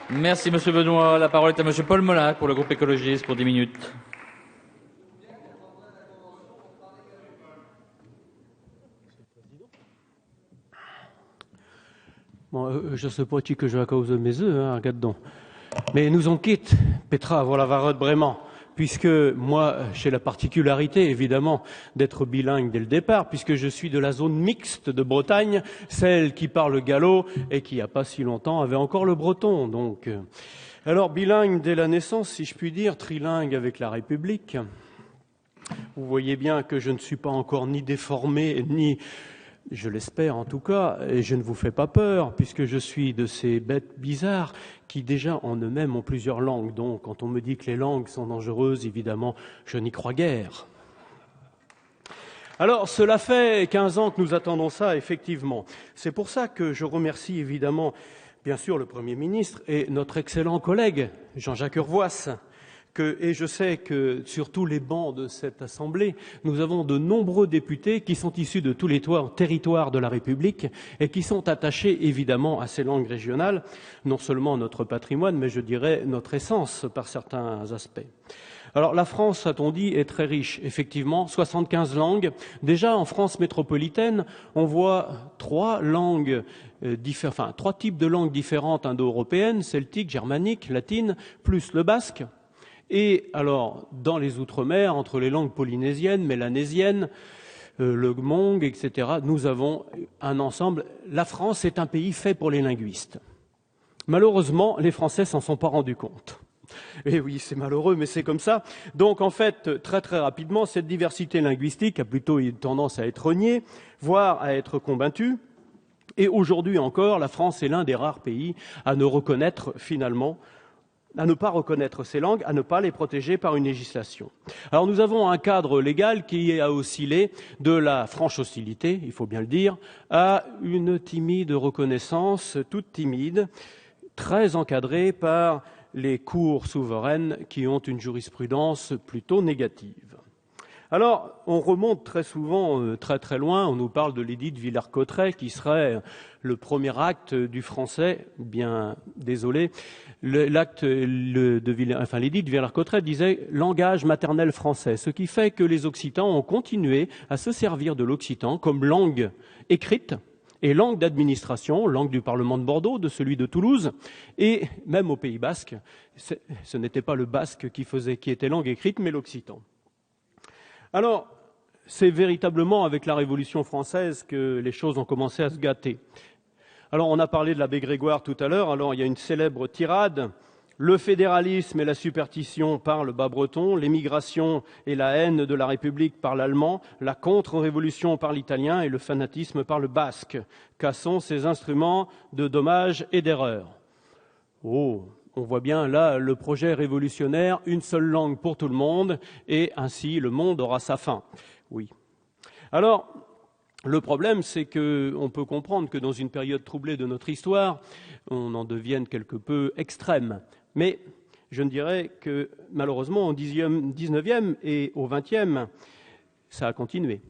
Merci Monsieur Benoît. La parole est à Monsieur Paul Molac pour le groupe écologiste pour 10 minutes. Bon, je sais pas qui que je vais à cause de mes œufs, hein, regarde donc. Mais nous on quitte, Petra, voilà Varotte Brément, puisque moi, j'ai la particularité, évidemment, d'être bilingue dès le départ, puisque je suis de la zone mixte de Bretagne, celle qui parle gallo et qui, il n'y a pas si longtemps, avait encore le breton. Donc, alors, bilingue dès la naissance, si je puis dire, trilingue avec la République. Vous voyez bien que je ne suis pas encore ni déformé, ni... Je l'espère en tout cas, et je ne vous fais pas peur, puisque je suis de ces bêtes bizarres qui déjà en eux-mêmes ont plusieurs langues. Donc quand on me dit que les langues sont dangereuses, évidemment, je n'y crois guère. Alors cela fait 15 ans que nous attendons ça, effectivement. C'est pour ça que je remercie évidemment, bien sûr, le Premier ministre et notre excellent collègue Jean-Jacques Urvoas, et je sais que sur tous les bancs de cette Assemblée, nous avons de nombreux députés qui sont issus de tous les territoires de la République et qui sont attachés évidemment à ces langues régionales, non seulement notre patrimoine, mais je dirais notre essence par certains aspects. Alors la France, a-t-on dit, est très riche, effectivement, 75 langues. Déjà en France métropolitaine, on voit trois types de langues différentes indo-européennes, celtiques, germaniques, latines, plus le basque. Et alors, dans les Outre-mer, entre les langues polynésiennes, mélanésiennes, le hmong, etc., nous avons un ensemble. La France est un pays fait pour les linguistes. Malheureusement, les Français s'en sont pas rendus compte. Et oui, c'est malheureux, mais c'est comme ça. Donc, en fait, très très rapidement, cette diversité linguistique a plutôt eu tendance à être reniée, voire à être combattue. Et aujourd'hui encore, la France est l'un des rares pays à ne reconnaître finalement à ne pas reconnaître ces langues, à ne pas les protéger par une législation. Alors nous avons un cadre légal qui a oscillé de la franche hostilité, il faut bien le dire, à une timide reconnaissance, toute timide, très encadrée par les cours souveraines qui ont une jurisprudence plutôt négative. Alors, on remonte très souvent, très très loin, on nous parle de l'édit de Villers-Cotterêts, qui serait le premier acte du français, bien désolé. L'édit de Villers-Cotterêts disait « langage maternel français », ce qui fait que les Occitans ont continué à se servir de l'occitan comme langue écrite et langue d'administration, langue du Parlement de Bordeaux, de celui de Toulouse, et même au Pays basque, ce n'était pas le basque qui était langue écrite, mais l'occitan. Alors, c'est véritablement avec la Révolution française que les choses ont commencé à se gâter. Alors, on a parlé de l'abbé Grégoire tout à l'heure. Alors, il y a une célèbre tirade. Le fédéralisme et la superstition par le bas-breton, l'émigration et la haine de la République par l'allemand, la contre-révolution par l'italien et le fanatisme par le basque. Cassons ces instruments de dommages et d'erreurs. Oh, on voit bien là le projet révolutionnaire, une seule langue pour tout le monde, et ainsi le monde aura sa fin. Oui. Alors, le problème, c'est qu'on peut comprendre que dans une période troublée de notre histoire, on en devienne quelque peu extrême. Mais je ne dirais que, malheureusement, au XIXe et au XXe, ça a continué.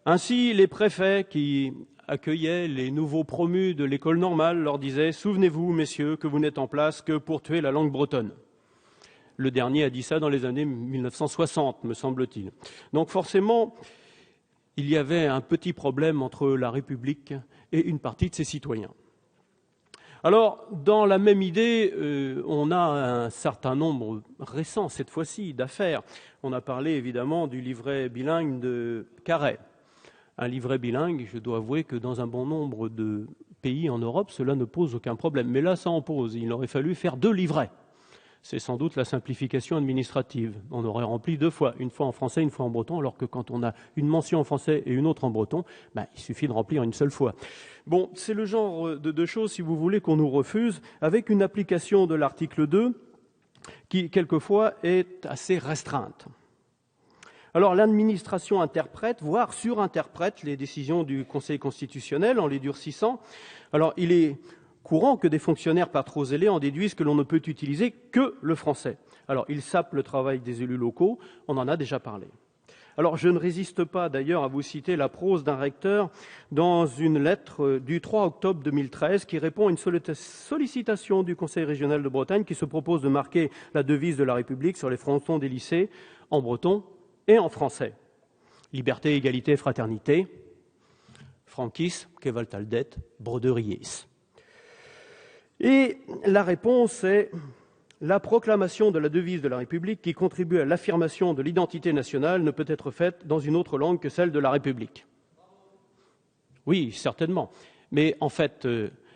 Ainsi, les préfets qui accueillaient les nouveaux promus de l'école normale leur disaient « Souvenez-vous, messieurs, que vous n'êtes en place que pour tuer la langue bretonne ». Le dernier a dit ça dans les années 1960, me semble-t-il. Donc forcément, il y avait un petit problème entre la République et une partie de ses citoyens. Alors, dans la même idée, on a un certain nombre récent, cette fois-ci, d'affaires. On a parlé évidemment du livret bilingue de Carhaix. Un livret bilingue, je dois avouer que dans un bon nombre de pays en Europe, cela ne pose aucun problème. Mais là, ça en pose. Il aurait fallu faire 2 livrets. C'est sans doute la simplification administrative. On aurait rempli 2 fois, une fois en français, une fois en breton, alors que quand on a une mention en français et une autre en breton, il suffit de remplir une seule fois. Bon, c'est le genre de choses, si vous voulez, qu'on nous refuse, avec une application de l'article 2 qui, quelquefois, est assez restreinte. Alors l'administration interprète, voire surinterprète les décisions du Conseil constitutionnel en les durcissant. Alors il est courant que des fonctionnaires pas trop zélés en déduisent que l'on ne peut utiliser que le français. Alors ils sapent le travail des élus locaux, on en a déjà parlé. Alors, je ne résiste pas d'ailleurs à vous citer la prose d'un recteur dans une lettre du 3 octobre 2013 qui répond à une sollicitation du Conseil régional de Bretagne qui se propose de marquer la devise de la République sur les frontons des lycées en breton et en français. Liberté, égalité, fraternité, franquis, kevaltaldet, broderiis. Et la réponse est la proclamation de la devise de la République qui contribue à l'affirmation de l'identité nationale ne peut être faite dans une autre langue que celle de la République. Oui, certainement. Mais en fait,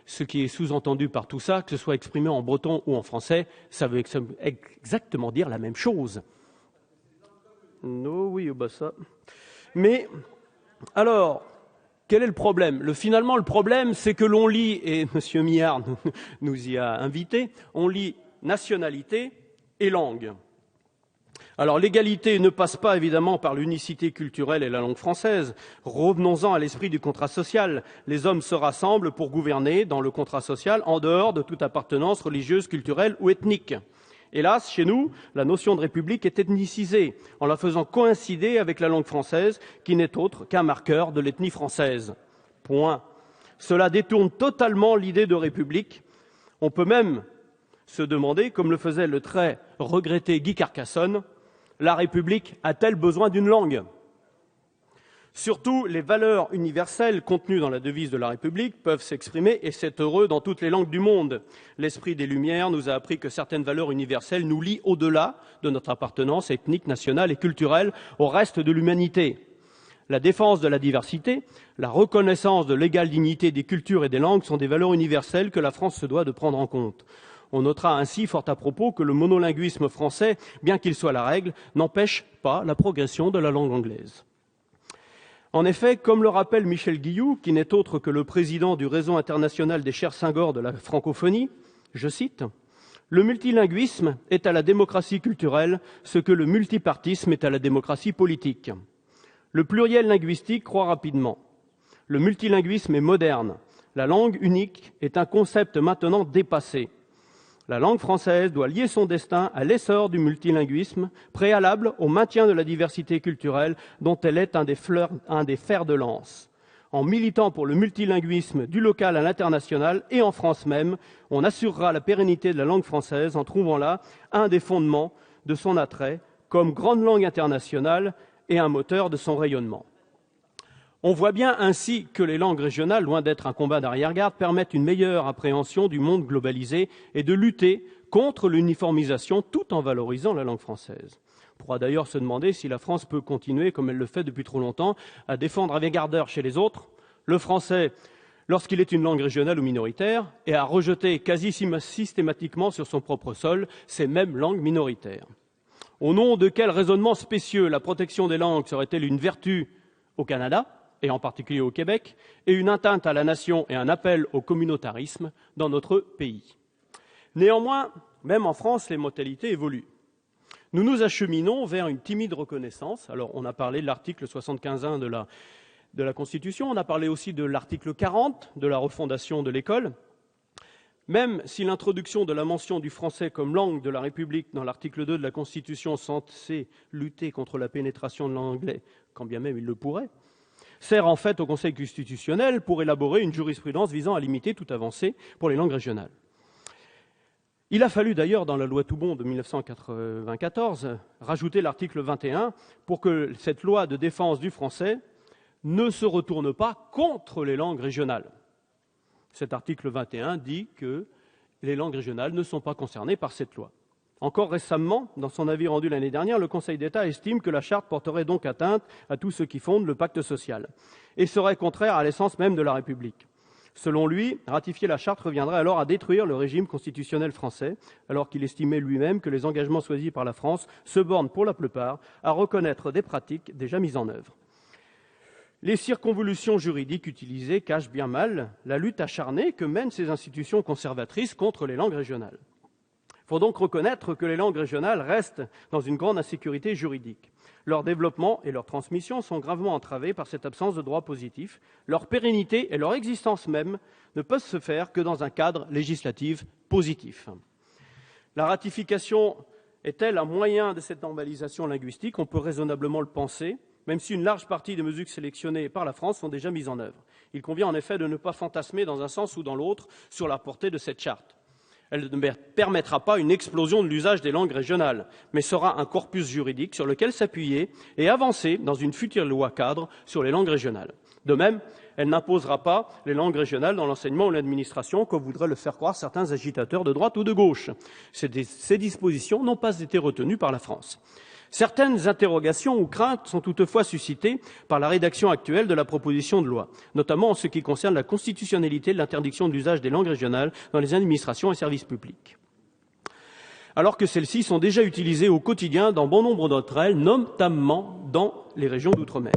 ce qui est sous-entendu par tout ça, que ce soit exprimé en breton ou en français, ça veut exactement dire la même chose. Non, oui, bah ça. Mais, alors, quel est le problème ? Finalement, le problème, c'est que l'on lit, et M. Millard nous y a invités, on lit nationalité et langue. Alors l'égalité ne passe pas évidemment par l'unicité culturelle et la langue française. Revenons-en à l'esprit du contrat social. Les hommes se rassemblent pour gouverner dans le contrat social en dehors de toute appartenance religieuse, culturelle ou ethnique. Hélas, chez nous, la notion de république est ethnicisée en la faisant coïncider avec la langue française qui n'est autre qu'un marqueur de l'ethnie française. Point. Cela détourne totalement l'idée de république. On peut même se demander, comme le faisait le très regretté Guy Carcassonne, la République a-t-elle besoin d'une langue ? Surtout, les valeurs universelles contenues dans la devise de la République peuvent s'exprimer, et c'est heureux, dans toutes les langues du monde. L'esprit des Lumières nous a appris que certaines valeurs universelles nous lient au-delà de notre appartenance ethnique, nationale et culturelle au reste de l'humanité. La défense de la diversité, la reconnaissance de l'égale dignité des cultures et des langues sont des valeurs universelles que la France se doit de prendre en compte. On notera ainsi, fort à propos, que le monolinguisme français, bien qu'il soit la règle, n'empêche pas la progression de la langue anglaise. En effet, comme le rappelle Michel Guilloux, qui n'est autre que le président du Réseau international des chaires Senghor de la francophonie, je cite, « Le multilinguisme est à la démocratie culturelle ce que le multipartisme est à la démocratie politique. Le pluriel linguistique croît rapidement. Le multilinguisme est moderne. La langue unique est un concept maintenant dépassé. La langue française doit lier son destin à l'essor du multilinguisme, préalable au maintien de la diversité culturelle dont elle est un des fers de lance. En militant pour le multilinguisme du local à l'international et en France même, on assurera la pérennité de la langue française en trouvant là un des fondements de son attrait comme grande langue internationale et un moteur de son rayonnement. » On voit bien ainsi que les langues régionales, loin d'être un combat d'arrière-garde, permettent une meilleure appréhension du monde globalisé et de lutter contre l'uniformisation tout en valorisant la langue française. On pourra d'ailleurs se demander si la France peut continuer, comme elle le fait depuis trop longtemps, à défendre avec ardeur chez les autres le français lorsqu'il est une langue régionale ou minoritaire et à rejeter quasi systématiquement sur son propre sol ces mêmes langues minoritaires. Au nom de quel raisonnement spécieux la protection des langues serait-elle une vertu au Canada, et en particulier au Québec, et une atteinte à la nation et un appel au communautarisme dans notre pays. Néanmoins, même en France, les modalités évoluent. Nous nous acheminons vers une timide reconnaissance. Alors, on a parlé de l'article 75.1 de la Constitution, on a parlé aussi de l'article 40 de la refondation de l'école. Même si l'introduction de la mention du français comme langue de la République dans l'article 2 de la Constitution censée lutter contre la pénétration de l'anglais, quand bien même il le pourrait, sert en fait au Conseil constitutionnel pour élaborer une jurisprudence visant à limiter toute avancée pour les langues régionales. Il a fallu d'ailleurs, dans la loi Toubon de 1994, rajouter l'article 21 pour que cette loi de défense du français ne se retourne pas contre les langues régionales. Cet article 21 dit que les langues régionales ne sont pas concernées par cette loi. Encore récemment, dans son avis rendu l'année dernière, le Conseil d'État estime que la Charte porterait donc atteinte à tout ce qui fonde le pacte social et serait contraire à l'essence même de la République. Selon lui, ratifier la Charte reviendrait alors à détruire le régime constitutionnel français, alors qu'il estimait lui-même que les engagements choisis par la France se bornent pour la plupart à reconnaître des pratiques déjà mises en œuvre. Les circonvolutions juridiques utilisées cachent bien mal la lutte acharnée que mènent ces institutions conservatrices contre les langues régionales. Il faut donc reconnaître que les langues régionales restent dans une grande insécurité juridique. Leur développement et leur transmission sont gravement entravés par cette absence de droit positif. Leur pérennité et leur existence même ne peuvent se faire que dans un cadre législatif positif. La ratification est-elle un moyen de cette normalisation linguistique ? On peut raisonnablement le penser. même si une large partie des mesures sélectionnées par la France sont déjà mises en œuvre. Il convient en effet de ne pas fantasmer dans un sens ou dans l'autre sur la portée de cette charte. Elle ne permettra pas une explosion de l'usage des langues régionales, mais sera un corpus juridique sur lequel s'appuyer et avancer dans une future loi cadre sur les langues régionales. De même, elle n'imposera pas les langues régionales dans l'enseignement ou l'administration, comme voudraient le faire croire certains agitateurs de droite ou de gauche. Ces dispositions n'ont pas été retenues par la France. Certaines interrogations ou craintes sont toutefois suscitées par la rédaction actuelle de la proposition de loi, notamment en ce qui concerne la constitutionnalité de l'interdiction de l'usage des langues régionales dans les administrations et services publics, alors que celles-ci sont déjà utilisées au quotidien dans bon nombre d'entre elles, notamment dans les régions d'outre-mer.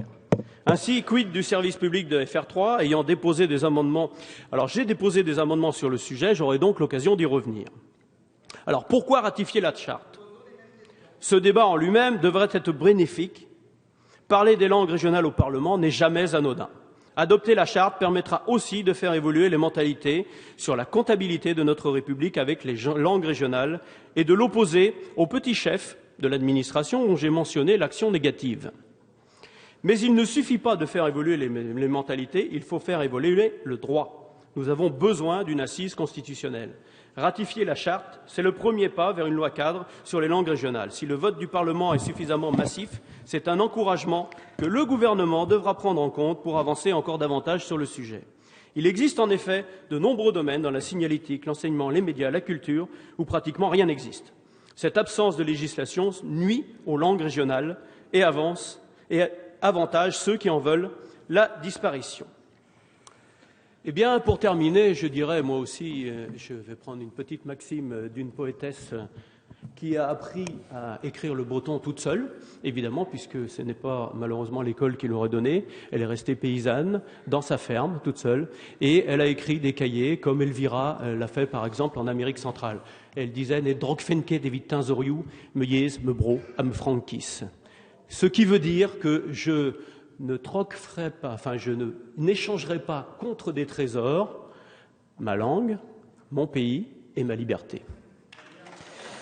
Ainsi, quid du service public de FR3 ayant déposé des amendements. Alors, j'ai déposé des amendements sur le sujet, j'aurai donc l'occasion d'y revenir. Alors, pourquoi ratifier la charte ? Ce débat en lui-même devrait être bénéfique. Parler des langues régionales au Parlement n'est jamais anodin. Adopter la charte permettra aussi de faire évoluer les mentalités sur la comptabilité de notre République avec les langues régionales et de l'opposer aux petits chefs de l'administration dont j'ai mentionné l'action négative. Mais il ne suffit pas de faire évoluer les mentalités, il faut faire évoluer le droit. Nous avons besoin d'une assise constitutionnelle. Ratifier la charte, c'est le premier pas vers une loi cadre sur les langues régionales. Si le vote du Parlement est suffisamment massif, c'est un encouragement que le gouvernement devra prendre en compte pour avancer encore davantage sur le sujet. Il existe en effet de nombreux domaines dans la signalétique, l'enseignement, les médias, la culture, où pratiquement rien n'existe. Cette absence de législation nuit aux langues régionales et avantage ceux qui en veulent la disparition. Eh bien, pour terminer, je dirais, moi aussi, je vais prendre une petite maxime d'une poétesse qui a appris à écrire le breton toute seule, évidemment, puisque ce n'est pas malheureusement l'école qui l'aurait donné. Elle est restée paysanne dans sa ferme, toute seule, et elle a écrit des cahiers, comme Elvira l'a fait, par exemple, en Amérique centrale. Elle disait « Ne drogfenke de vitins oriou, me yez, me bro, am frankis ». Ce qui veut dire que je n'échangerai pas contre des trésors ma langue, mon pays et ma liberté.